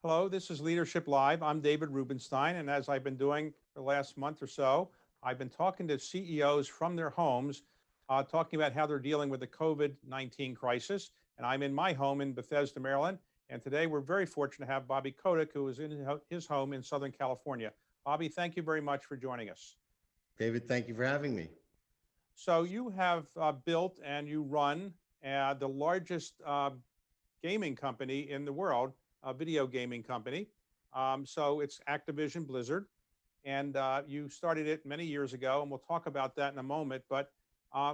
Hello, this is Leadership Live. I'm David Rubenstein, and as I've been doing for the last month or so, I've been talking to CEOs from their homes, talking about how they're dealing with the COVID-19 crisis. And I'm in my home in Bethesda, Maryland. And today we're very fortunate to have Bobby Kotick, who is in his home in Southern California. Bobby, thank you very much for joining us. David, thank you for having me. So you have built and you run the largest gaming company in the world, a video gaming company. So it's Activision Blizzard, and you started it many years ago, and we'll talk about that in a moment. But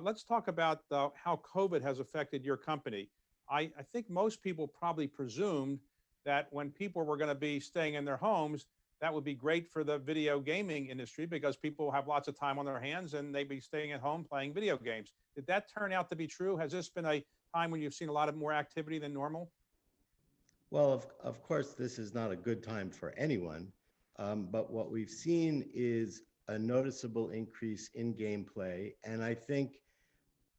let's talk about how COVID has affected your company. I think most people probably presumed that when people were going to be staying in their homes, that would be great for the video gaming industry because people have lots of time on their hands and they'd be staying at home playing video games. Did that turn out to be true? Has this been a time when you've seen a lot of more activity than normal? Well, of course, this is not a good time for anyone, but what we've seen is a noticeable increase in gameplay. And I think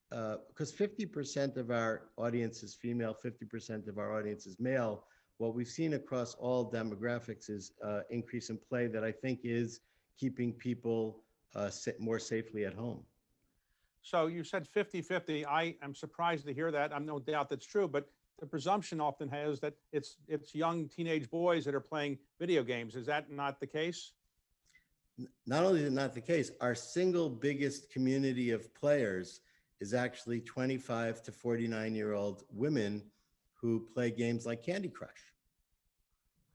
because 50% of our audience is female, 50% of our audience is male, what we've seen across all demographics is increase in play that I think is keeping people more safely at home. So you said 50-50. I am surprised to hear that. I'm no doubt that's true, but the presumption often has that it's young teenage boys that are playing video games. Is that not the case? Not only is it not the case, our single biggest community of players is actually 25 to 49-year-old women who play games like Candy Crush.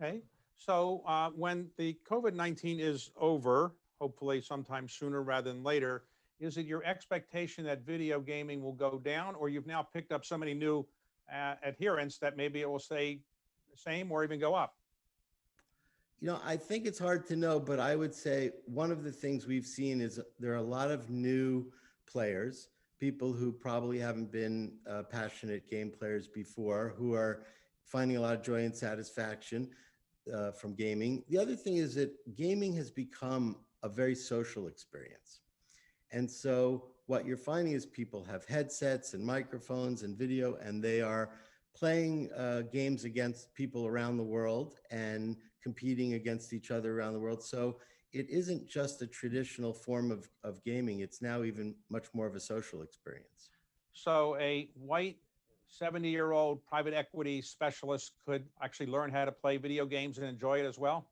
Okay. So when the COVID-19 is over, hopefully sometime sooner rather than later, is it your expectation that video gaming will go down, or you've now picked up so many new adherents that maybe it will stay the same or even go up? You know, I think it's hard to know, but I would say one of the things we've seen is there are a lot of new players, people who probably haven't been passionate game players before, who are finding a lot of joy and satisfaction from gaming. The other thing is that gaming has become a very social experience. And so what you're finding is people have headsets and microphones and video, and they are playing games against people around the world and competing against each other around the world. So it isn't just a traditional form of gaming. It's now even much more of a social experience. So a white 70-year-old private equity specialist could actually learn how to play video games and enjoy it as well?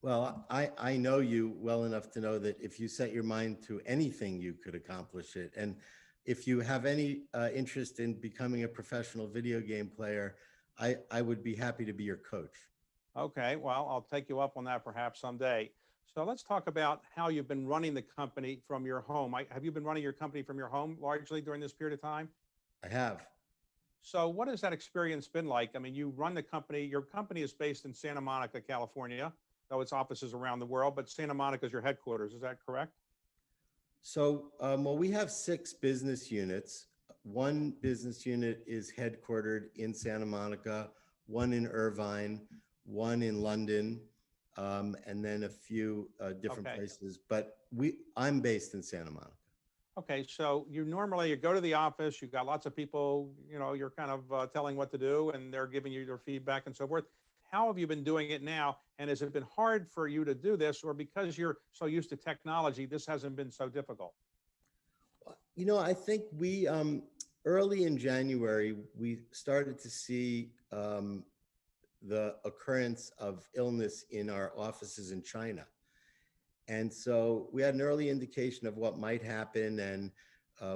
Well, I know you well enough to know that if you set your mind to anything, you could accomplish it. And if you have any interest in becoming a professional video game player, I would be happy to be your coach. Okay, well, I'll take you up on that perhaps someday. So let's talk about how you've been running the company from your home. Have you been running your company from your home largely during this period of time? I have. So what has that experience been like? I mean, you run the company, your company is based in Santa Monica, California, though its offices around the world, but Santa Monica is your headquarters. Is that correct? So, well, we have 6 business units. One business unit is headquartered in Santa Monica, one in Irvine, one in London, and then a few different places. But I'm based in Santa Monica. Okay, so you go to the office, you've got lots of people, you're kind of telling what to do and they're giving you their feedback and so forth. How have you been doing it now? And has it been hard for you to do this, or because you're so used to technology, this hasn't been so difficult? You know, I think we, early in January, we started to see the occurrence of illness in our offices in China. And so we had an early indication of what might happen. And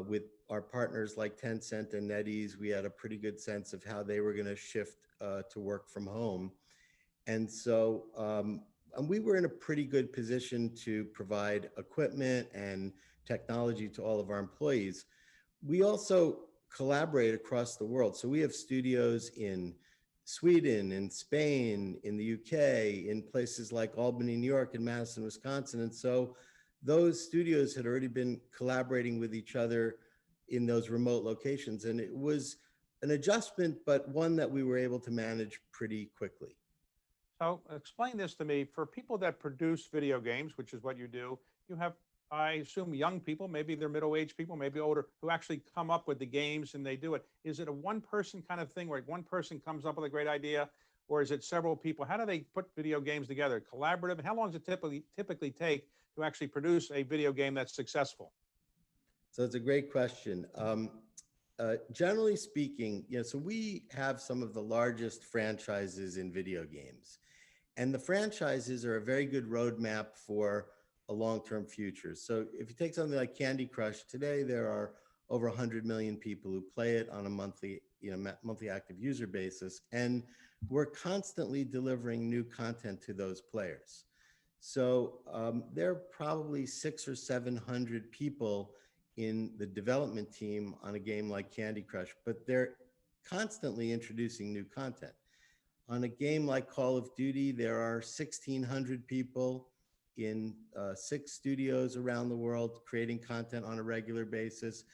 with our partners like Tencent and NetEase, we had a pretty good sense of how they were going to shift to work from home. And so and we were in a pretty good position to provide equipment and technology to all of our employees. We also collaborate across the world. So we have studios in Sweden, in Spain, in the UK, in places like Albany, New York, and Madison, Wisconsin. And so those studios had already been collaborating with each other in those remote locations. And it was an adjustment, but one that we were able to manage pretty quickly. So explain this to me. For people that produce video games, which is what you do, you have, I assume, young people, maybe they're middle-aged people, maybe older, who actually come up with the games and they do it. Is it a one-person kind of thing where one person comes up with a great idea, or is it several people? How do they put video games together? Collaborative? And how long does it typically take to actually produce a video game that's successful? So it's a great question. Generally speaking, so we have some of the largest franchises in video games. And the franchises are a very good roadmap for a long-term future. So if you take something like Candy Crush, today there are over 100 million people who play it on a monthly active user basis. And we're constantly delivering new content to those players. So there are probably 600 or 700 people in the development team on a game like Candy Crush, but they're constantly introducing new content. On a game like Call of Duty, there are 1,600 people in 6 studios around the world creating content on a regular basis.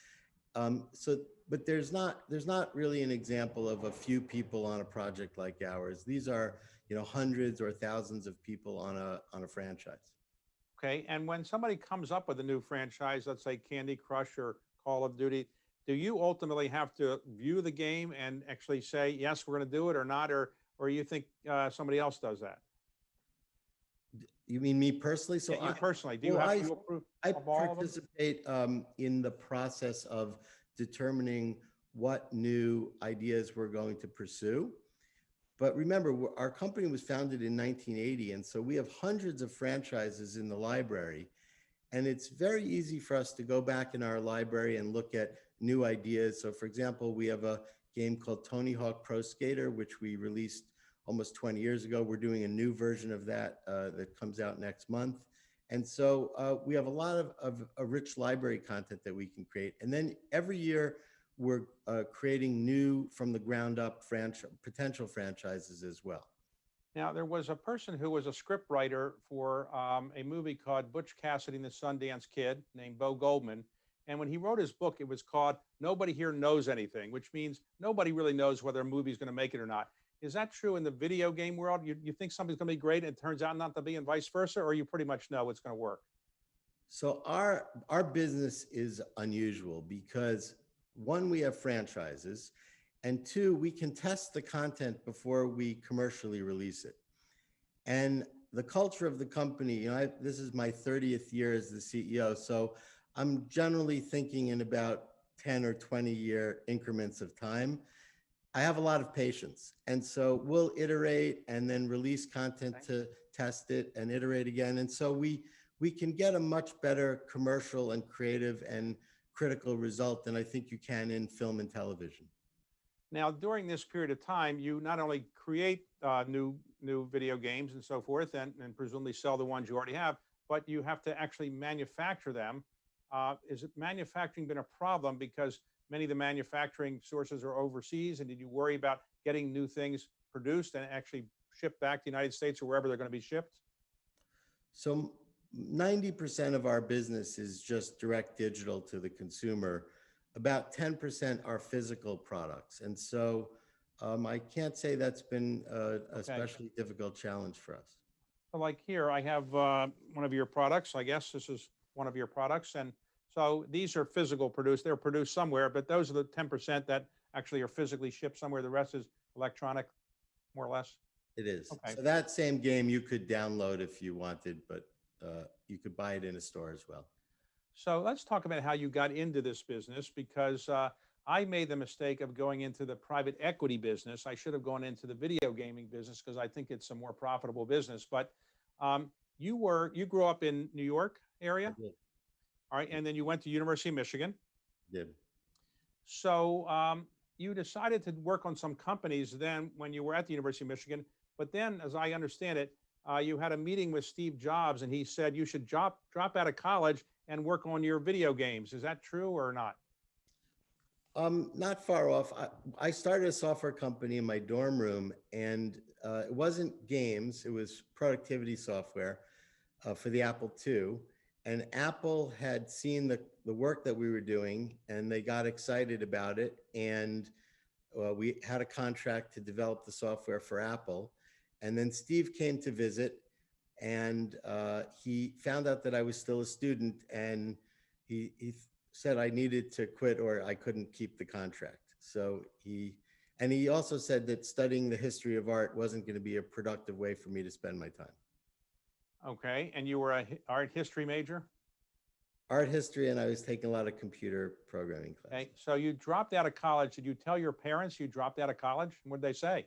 But there's not really an example of a few people on a project like ours. These are hundreds or thousands of people on a franchise. Okay. And when somebody comes up with a new franchise, let's say Candy Crush or Call of Duty, do you ultimately have to view the game and actually say, yes, we're going to do it or not? Or you think somebody else does that? You mean me personally? So yeah, you personally, do you have to approve I of all participate in the process of determining what new ideas we're going to pursue. But remember, our company was founded in 1980, and so we have hundreds of franchises in the library. And it's very easy for us to go back in our library and look at new ideas. So for example, we have a game called Tony Hawk Pro Skater, which we released almost 20 years ago. We're doing a new version of that that comes out next month. And so we have a lot of a rich library content that we can create. And then every year we're creating new from the ground up potential franchises as well. Now, there was a person who was a script writer for a movie called Butch Cassidy and the Sundance Kid named Bo Goldman. And when he wrote his book, it was called Nobody Here Knows Anything, which means nobody really knows whether a movie is going to make it or not. Is that true in the video game world? You think something's going to be great and it turns out not to be, and vice versa, or you pretty much know it's going to work? So our business is unusual because one, we have franchises, and two, we can test the content before we commercially release it. And the culture of the company, this is my 30th year as the CEO, so I'm generally thinking in about 10 or 20 year increments of time. I have a lot of patience. And so we'll iterate and then release content to test it and iterate again. And so we can get a much better commercial and creative and critical result than I think you can in film and television. Now, during this period of time, you not only create new video games and so forth, and presumably sell the ones you already have, but you have to actually manufacture them. Is it manufacturing been a problem because many of the manufacturing sources are overseas? And did you worry about getting new things produced and actually shipped back to the United States or wherever they're going to be shipped? So 90% of our business is just direct digital to the consumer. About 10% are physical products. And so I can't say that's been a especially difficult challenge for us. So like here, I have one of your products. I guess this is one of your products. And so these are physical produced. They're produced somewhere, but those are the 10% that actually are physically shipped somewhere. The rest is electronic, more or less. It is. Okay. So that same game you could download if you wanted, but you could buy it in a store as well. So let's talk about how you got into this business, because I made the mistake of going into the private equity business. I should have gone into the video gaming business because I think it's a more profitable business. But you grew up in New York area? I did. All right. And then you went to University of Michigan. Did. So you decided to work on some companies then when you were at the University of Michigan. But then, as I understand it, you had a meeting with Steve Jobs and he said you should drop out of college and work on your video games. Is that true or not? Not far off. I started a software company in my dorm room, and it wasn't games, it was productivity software for the Apple II. And Apple had seen the work that we were doing, and they got excited about it. And we had a contract to develop the software for Apple. And then Steve came to visit, and he found out that I was still a student, and he said I needed to quit or I couldn't keep the contract. So he And he also said that studying the history of art wasn't going to be a productive way for me to spend my time. Okay. And you were a art history major? Art history, and I was taking a lot of computer programming classes. Okay. So you dropped out of college. Did you tell your parents you dropped out of college? What did they say?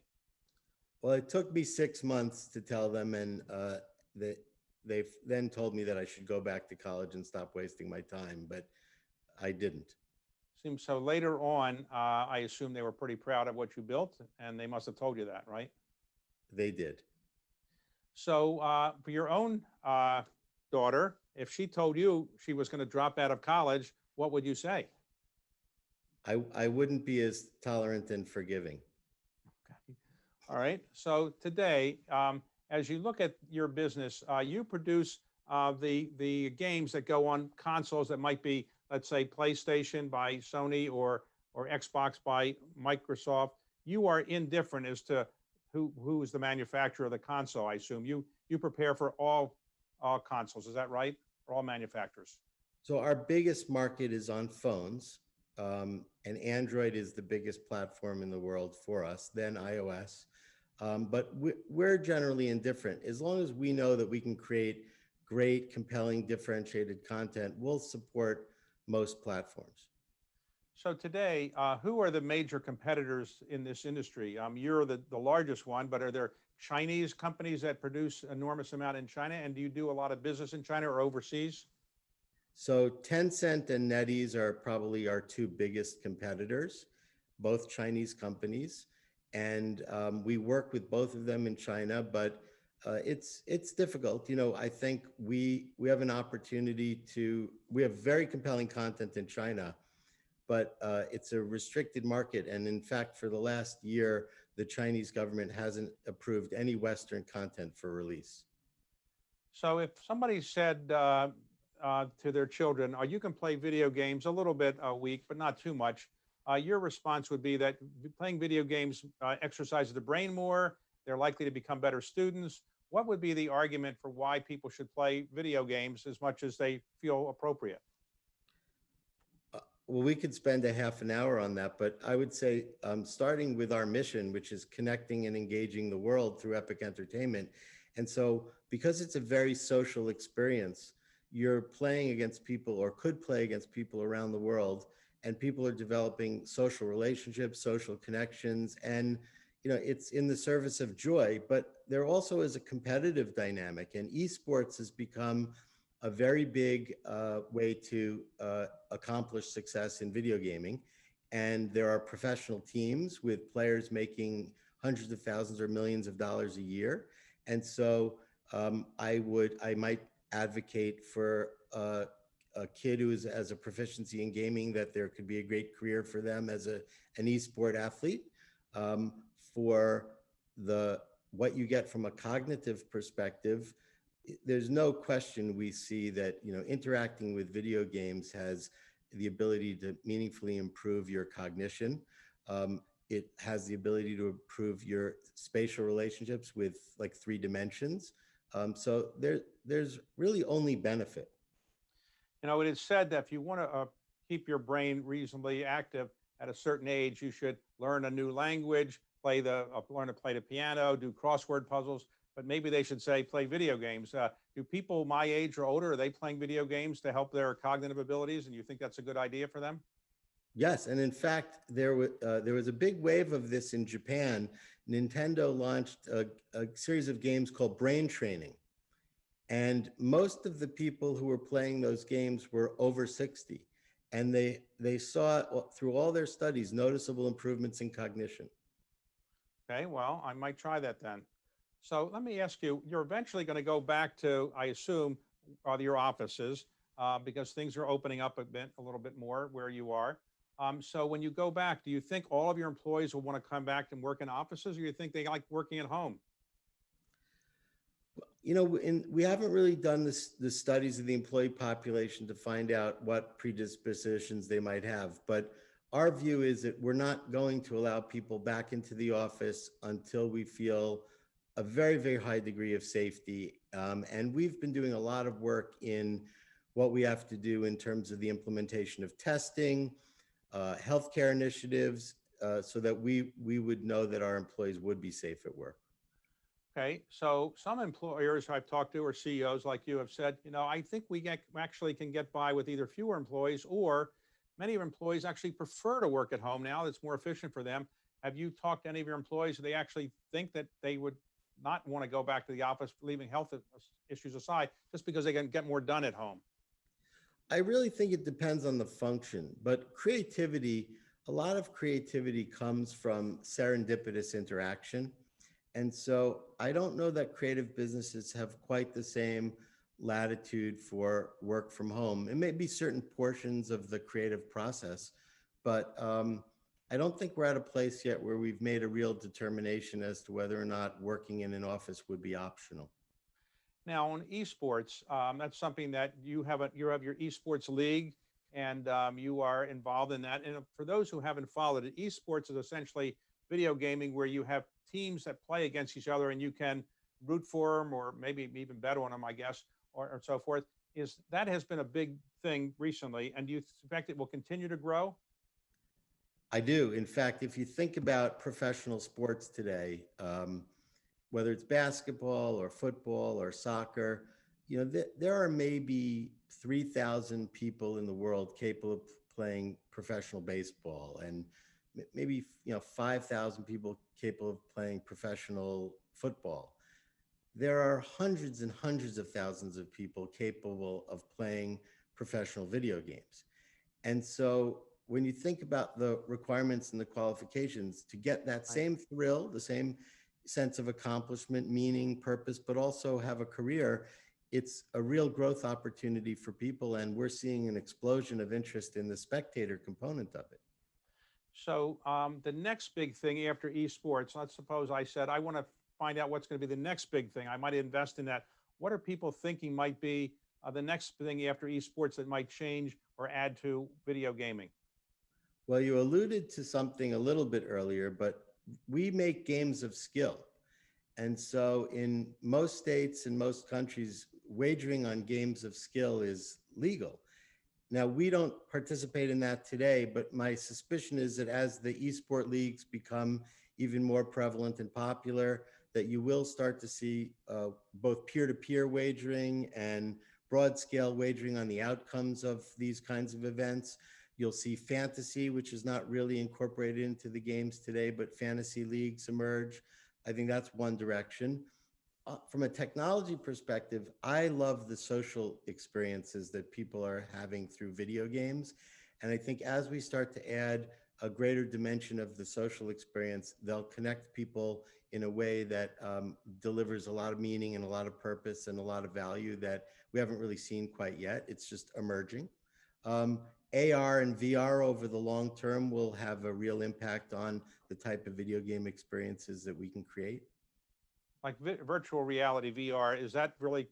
Well, it took me 6 months to tell them, and they then told me that I should go back to college and stop wasting my time, but I didn't. Seems so later on, I assume they were pretty proud of what you built, and they must have told you that, right? They did. So for your own daughter, if she told you she was going to drop out of college, what would you say? I wouldn't be as tolerant and forgiving. Okay. All right. So today, as you look at your business, you produce the games that go on consoles that might be, let's say, PlayStation by Sony or Xbox by Microsoft. You are indifferent as to who is the manufacturer of the console. I assume you prepare for all consoles. Is that right? For all manufacturers. So our biggest market is on phones, and Android is the biggest platform in the world for us, then iOS. But we're generally indifferent. As long as we know that we can create great, compelling, differentiated content, we'll support most platforms. So today, who are the major competitors in this industry? You're the largest one, but are there Chinese companies that produce enormous amount in China? And do you do a lot of business in China or overseas? So Tencent and NetEase are probably our two biggest competitors, both Chinese companies. And we work with both of them in China, but it's difficult. You know, I think we have an opportunity we have very compelling content in China, but it's a restricted market. And in fact, for the last year, the Chinese government hasn't approved any Western content for release. So if somebody said to their children, you can play video games a little bit a week, but not too much, your response would be that playing video games exercises the brain more, they're likely to become better students. What would be the argument for why people should play video games as much as they feel appropriate? Well, we could spend a half an hour on that, but I would say starting with our mission, which is connecting and engaging the world through epic entertainment. And so because it's a very social experience, you're playing against people or could play against people around the world, and people are developing social relationships, social connections, and it's in the service of joy, but there also is a competitive dynamic, and esports has become a very big way to accomplish success in video gaming. And there are professional teams with players making hundreds of thousands or millions of dollars a year. And so I might advocate for a kid who has a proficiency in gaming, that there could be a great career for them as an esport athlete. For what you get from a cognitive perspective, there's no question we see that interacting with video games has the ability to meaningfully improve your cognition. It has the ability to improve your spatial relationships with like 3 dimensions. So there's really only benefit. It is said that if you want to keep your brain reasonably active at a certain age, you should learn a new language, learn to play the piano, do crossword puzzles. But maybe they should say play video games. Do people my age or older, are they playing video games to help their cognitive abilities? And you think that's a good idea for them? Yes, and in fact, there was a big wave of this in Japan. Nintendo launched a series of games called Brain Training. And most of the people who were playing those games were over 60. And they saw through all their studies noticeable improvements in cognition. Okay, well, I might try that then. So let me ask you, you're eventually going to go back to, I assume, your offices because things are opening up a little bit more where you are. So when you go back, do you think all of your employees will want to come back and work in offices, or do you think they like working at home? We haven't really done the studies of the employee population to find out what predispositions they might have. But our view is that we're not going to allow people back into the office until we feel a very, very high degree of safety. And we've been doing a lot of work in what we have to do in terms of the implementation of testing, healthcare initiatives, so that we would know that our employees would be safe at work. Okay, so some employers I've talked to or CEOs like you have said, I think actually can get by with either fewer employees or many of our employees actually prefer to work at home now. It's more efficient for them. Have you talked to any of your employees? Do they actually think that they would not want to go back to the office, leaving health issues aside, just because they can get more done at home? I really think it depends on the function, but creativity, a lot of creativity comes from serendipitous interaction. And so I don't know that creative businesses have quite the same latitude for work from home. It may be certain portions of the creative process, but I don't think we're at a place yet where we've made a real determination as to whether or not working in an office would be optional. Now, on esports, that's something that you have your esports league, and you are involved in that. And for those who haven't followed it, esports is essentially video gaming where you have teams that play against each other, and you can root for them, or maybe even bet on them, I guess, or so forth. Is that has been a big thing recently, and do you expect it will continue to grow? I do. In fact, if you think about professional sports today, whether it's basketball or football or soccer, there are maybe 3,000 people in the world capable of playing professional baseball, and maybe 5,000 people capable of playing professional football. There are hundreds and hundreds of thousands of people capable of playing professional video games. And so when you think about the requirements and the qualifications to get that Right. same thrill, the same sense of accomplishment, meaning, purpose, but also have a career, it's a real growth opportunity for people. And we're seeing an explosion of interest in the spectator component of it. So the next big thing after esports, let's suppose I said, I want to find out what's going to be the next big thing. I might invest in that. What are people thinking might be the next thing after esports that might change or add to video gaming? Well, you alluded to something a little bit earlier, but we make games of skill. And so in most states and most countries, wagering on games of skill is legal. Now, we don't participate in that today, but my suspicion is that as the esport leagues become even more prevalent and popular, that you will start to see both peer-to-peer wagering and broad-scale wagering on the outcomes of these kinds of events. You'll see fantasy, which is not really incorporated into the games today, but fantasy leagues emerge. I think that's one direction. From a technology perspective, I love the social experiences that people are having through video games. And I think as we start to add a greater dimension of the social experience, they'll connect people in a way that delivers a lot of meaning and a lot of purpose and a lot of value that we haven't really seen quite yet. It's just emerging. AR and VR over the long term will have a real impact on the type of video game experiences that we can create. Like virtual reality VR, is that really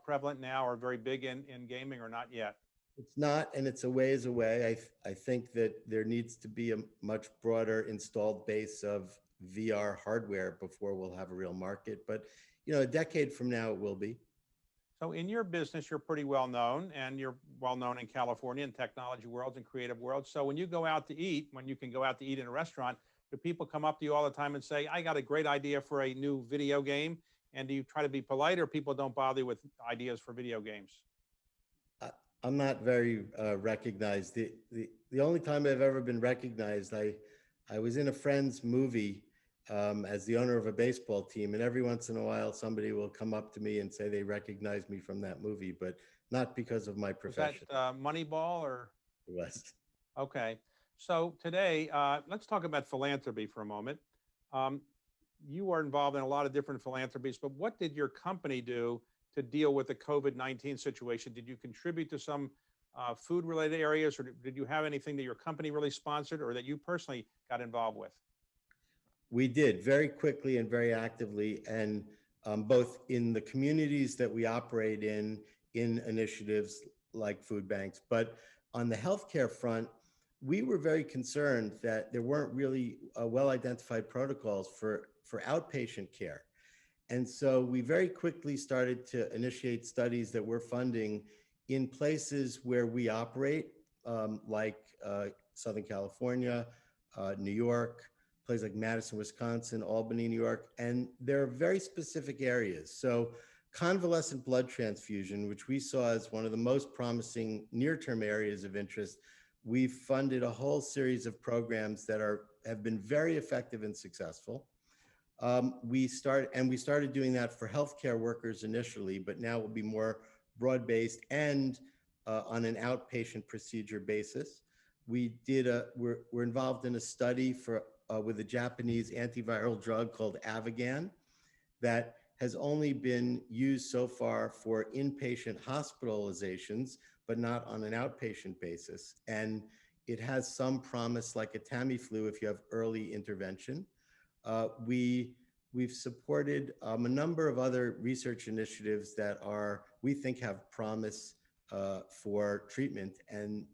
prevalent now or very big in gaming or not yet? It's not, and it's a ways away. I think that there needs to be a much broader installed base of VR hardware before we'll have a real market. But, a decade from now, it will be. So in your business, you're pretty well known, and you're well known in California and technology worlds and creative worlds. So when you go out to eat, when you can go out to eat in a restaurant, do people come up to you all the time and say, I got a great idea for a new video game? And do you try to be polite, or people don't bother you with ideas for video games? I'm not very recognized. The only time I've ever been recognized, I was in a friend's movie as the owner of a baseball team, and every once in a while somebody will come up to me and say they recognize me from that movie, but not because of my profession. Is that Moneyball or? It was. Okay. So today, let's talk about philanthropy for a moment. You are involved in a lot of different philanthropies, but what did your company do to deal with the COVID-19 situation? Did you contribute to some food-related areas, or did you have anything that your company really sponsored or that you personally got involved with? We did very quickly and very actively, and both in the communities that we operate in initiatives like food banks, but on the healthcare front, we were very concerned that there weren't really well-identified protocols for outpatient care. And so we very quickly started to initiate studies that we're funding in places where we operate, like Southern California, New York, places like Madison, Wisconsin, Albany, New York, and there are very specific areas. So convalescent blood transfusion, which we saw as one of the most promising near-term areas of interest, we've funded a whole series of programs that have been very effective and successful. We started doing that for healthcare workers initially, but now it will be more broad-based and on an outpatient procedure basis. We're involved in a study with a Japanese antiviral drug called Avigan that has only been used so far for inpatient hospitalizations, but not on an outpatient basis. And it has some promise, like a Tamiflu, if you have early intervention. We've supported a number of other research initiatives that we think have promise for treatment. And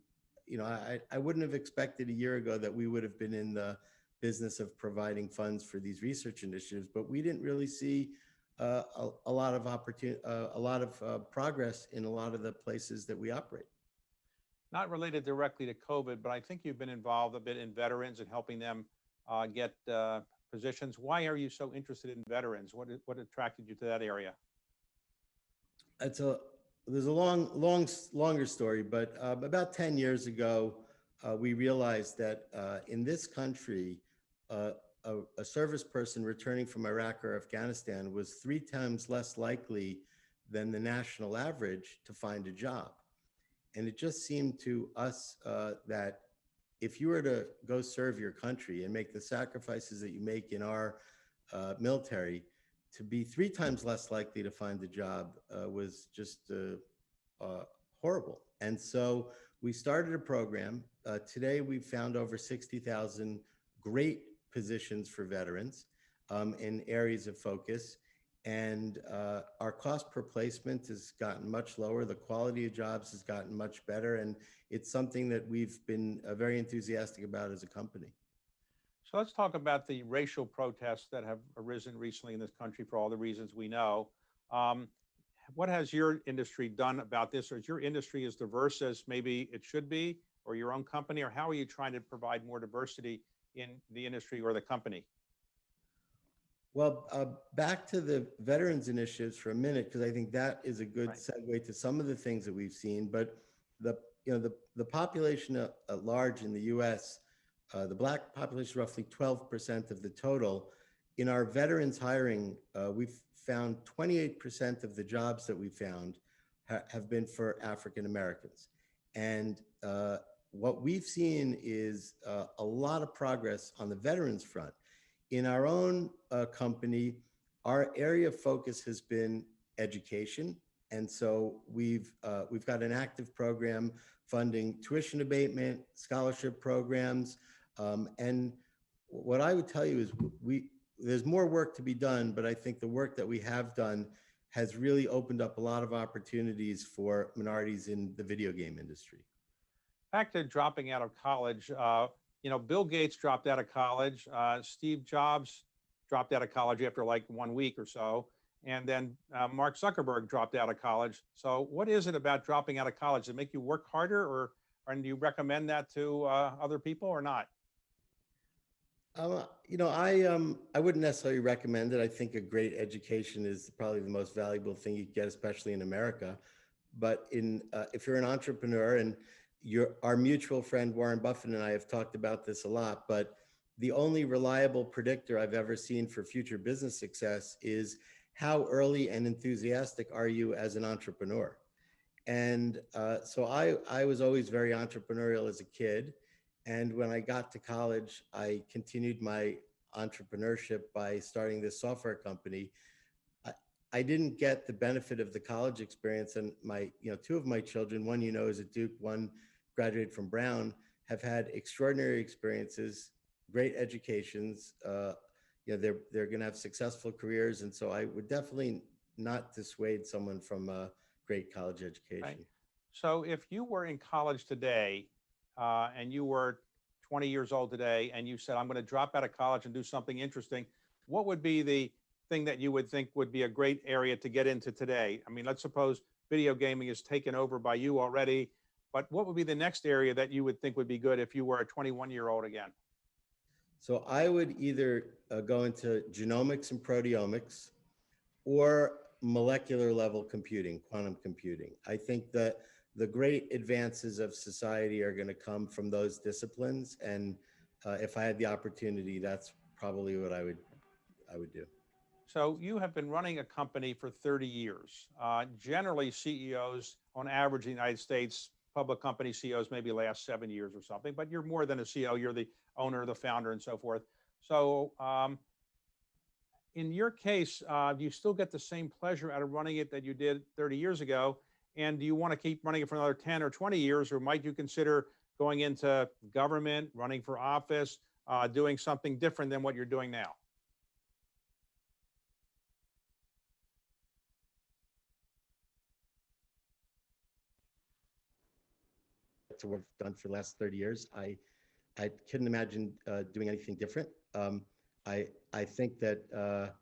I wouldn't have expected a year ago that we would have been in the business of providing funds for these research initiatives, but we didn't really see a lot of opportunity, a lot of progress in a lot of the places that we operate. Not related directly to COVID, but I think you've been involved a bit in veterans and helping them get positions. Why are you so interested in veterans? What attracted you to that area? There's a longer story, but about 10 years ago, we realized that in this country, a service person returning from Iraq or Afghanistan was 3 times less likely than the national average to find a job. And it just seemed to us that if you were to go serve your country and make the sacrifices that you make in our military, to be 3 times less likely to find a job was just horrible. And so we started a program. Today, we've found over 60,000 great positions for veterans in areas of focus. And our cost per placement has gotten much lower. The quality of jobs has gotten much better. And it's something that we've been very enthusiastic about as a company. So let's talk about the racial protests that have arisen recently in this country for all the reasons we know. What has your industry done about this? Or is your industry as diverse as maybe it should be, or your own company? Or how are you trying to provide more diversity in the industry or the company? Well, back to the veterans initiatives for a minute, because I think that is a good segue to some of the things that we've seen. But the population at large in the U.S., the Black population is roughly 12% of the total. In our veterans hiring, we've found 28% of the jobs that we found have been for African Americans. And what we've seen is a lot of progress on the veterans front. In our own company, our area of focus has been education. And so we've got an active program funding tuition abatement, scholarship programs. And what I would tell you is there's more work to be done, but I think the work that we have done has really opened up a lot of opportunities for minorities in the video game industry. Back to dropping out of college, Bill Gates dropped out of college. Steve Jobs dropped out of college after like 1 week or so. And then Mark Zuckerberg dropped out of college. So what is it about dropping out of college? Does it make you work harder, or do you recommend that to other people or not? I wouldn't necessarily recommend it. I think a great education is probably the most valuable thing you get, especially in America. But if you're an entrepreneur, and our mutual friend Warren Buffett and I have talked about this a lot, but the only reliable predictor I've ever seen for future business success is how early and enthusiastic are you as an entrepreneur. And so I was always very entrepreneurial as a kid. And when I got to college, I continued my entrepreneurship by starting this software company. I didn't get the benefit of the college experience, and 2 of my children, one is at Duke, one graduated from Brown, have had extraordinary experiences, great educations. They're going to have successful careers, and so I would definitely not dissuade someone from a great college education. Right. So if you were in college today, and you were 20 years old today, and you said, I'm going to drop out of college and do something interesting, what would be the thing that you would think would be a great area to get into today? I mean, let's suppose video gaming is taken over by you already, but what would be the next area that you would think would be good if you were a 21-year-old again? So I would either go into genomics and proteomics or molecular level computing, quantum computing. I think that the great advances of society are going to come from those disciplines. And if I had the opportunity, that's probably what I would do. So you have been running a company for 30 years. Generally, CEOs, on average, in the United States, public company CEOs maybe last 7 years or something, but you're more than a CEO. You're the owner, the founder, and so forth. So in your case, do you still get the same pleasure out of running it that you did 30 years ago? And do you want to keep running it for another 10 or 20 years, or might you consider going into government, running for office, doing something different than what you're doing now? To what I've done for the last 30 years, I couldn't imagine doing anything different. I think that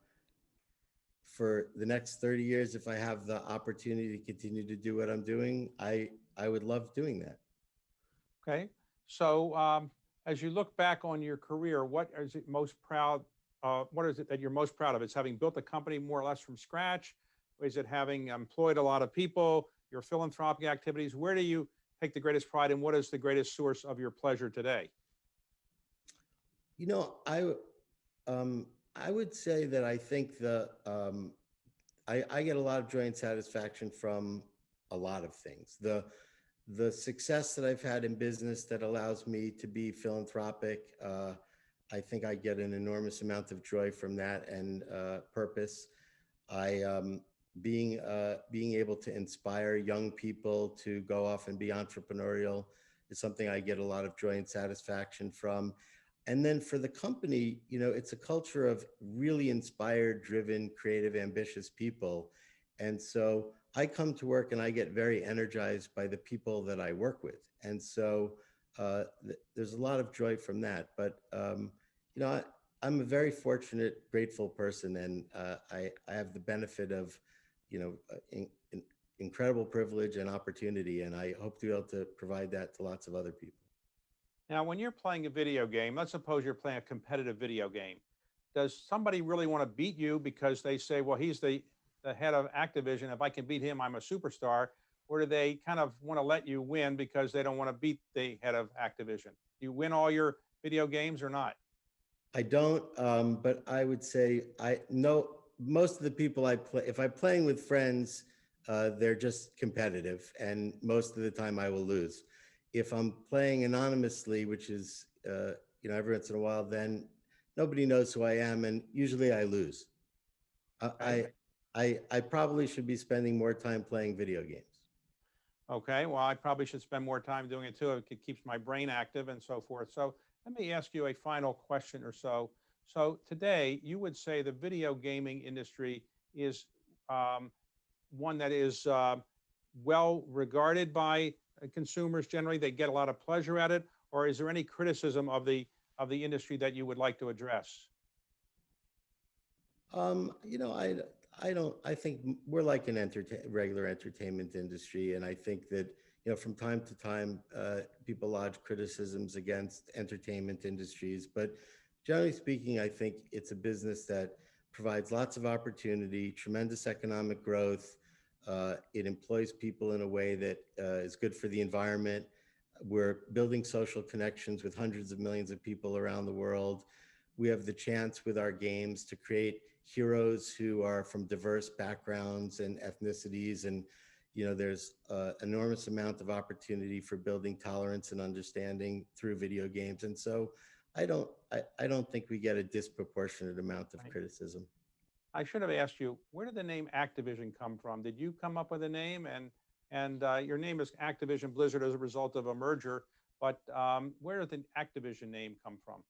for the next 30 years, if I have the opportunity to continue to do what I'm doing, I would love doing that. Okay. So as you look back on your career, what is it most proud? What is it that you're most proud of? It's having built a company more or less from scratch? Or is it having employed a lot of people, your philanthropic activities? Where do you take the greatest pride and what is the greatest source of your pleasure today? You know, I would say that I think I get a lot of joy and satisfaction from a lot of things. The success that I've had in business that allows me to be philanthropic, I think I get an enormous amount of joy from that and purpose. I being able to inspire young people to go off and be entrepreneurial is something I get a lot of joy and satisfaction from. And then for the company, you know, it's a culture of really inspired, driven, creative, ambitious people. And so I come to work and I get very energized by the people that I work with. And so there's a lot of joy from that. But, you know, I'm a very fortunate, grateful person. And I have the benefit of, you know, incredible privilege and opportunity. And I hope to be able to provide that to lots of other people. Now, when you're playing a video game, let's suppose you're playing a competitive video game. Does somebody really want to beat you because they say, well, he's the head of Activision. If I can beat him, I'm a superstar. Or do they kind of want to let you win because they don't want to beat the head of Activision? Do you win all your video games or not? I don't, but I would say I know most of the people I play, if I'm playing with friends, they're just competitive. And most of the time I will lose. If I'm playing anonymously, which is, you know, every once in a while, then nobody knows who I am. And usually I lose. Okay. I probably should be spending more time playing video games. Okay. Well, I probably should spend more time doing it too. It keeps my brain active and so forth. So let me ask you a final question or so. So today, you would say the video gaming industry is one that is well regarded by consumers generally. They get a lot of pleasure at it, or is there any criticism of the industry that you would like to address? You know, I don't, I think we're like an regular entertainment industry. And I think that, you know, from time to time, people lodge criticisms against entertainment industries, but generally speaking, I think it's a business that provides lots of opportunity, tremendous economic growth. It employs people in a way that is good for the environment. We're building social connections with hundreds of millions of people around the world. We have the chance with our games to create heroes who are from diverse backgrounds and ethnicities. And, you know, there's an enormous amount of opportunity for building tolerance and understanding through video games. And so I don't think we get a disproportionate amount of Right. criticism. I should have asked you, where did the name Activision come from? Did you come up with a name? And your name is Activision Blizzard as a result of a merger. But where did the Activision name come from?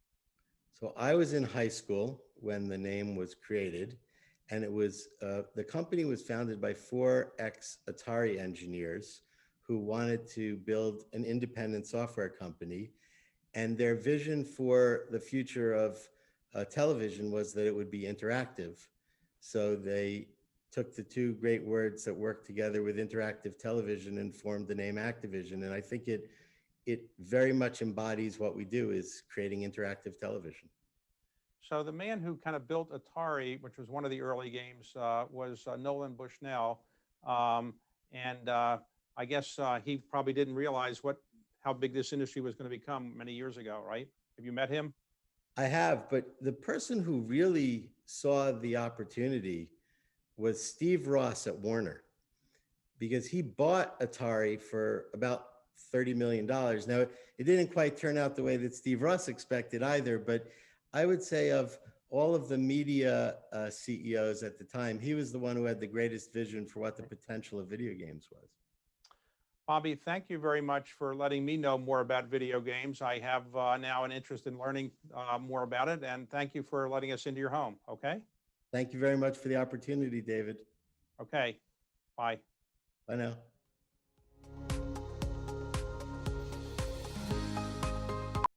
So I was in high school when the name was created, and it was the company was founded by four ex-Atari engineers who wanted to build an independent software company, and their vision for the future of television was that it would be interactive. So they took the two great words that work together with interactive television and formed the name Activision. And I think it very much embodies what we do, is creating interactive television. So the man who kind of built Atari, which was one of the early games, was Nolan Bushnell, um, and I guess he probably didn't realize how big this industry was going to become many years ago, right? Have you met him? I have, but the person who really saw the opportunity was Steve Ross at Warner, because he bought Atari for about $30 million. Now, it didn't quite turn out the way that Steve Ross expected either, but I would say of all of the media CEOs at the time, he was the one who had the greatest vision for what the potential of video games was. Bobby, thank you very much for letting me know more about video games. I have now an interest in learning more about it, and thank you for letting us into your home. Okay? Thank you very much for the opportunity, David. Okay. Bye. Bye now.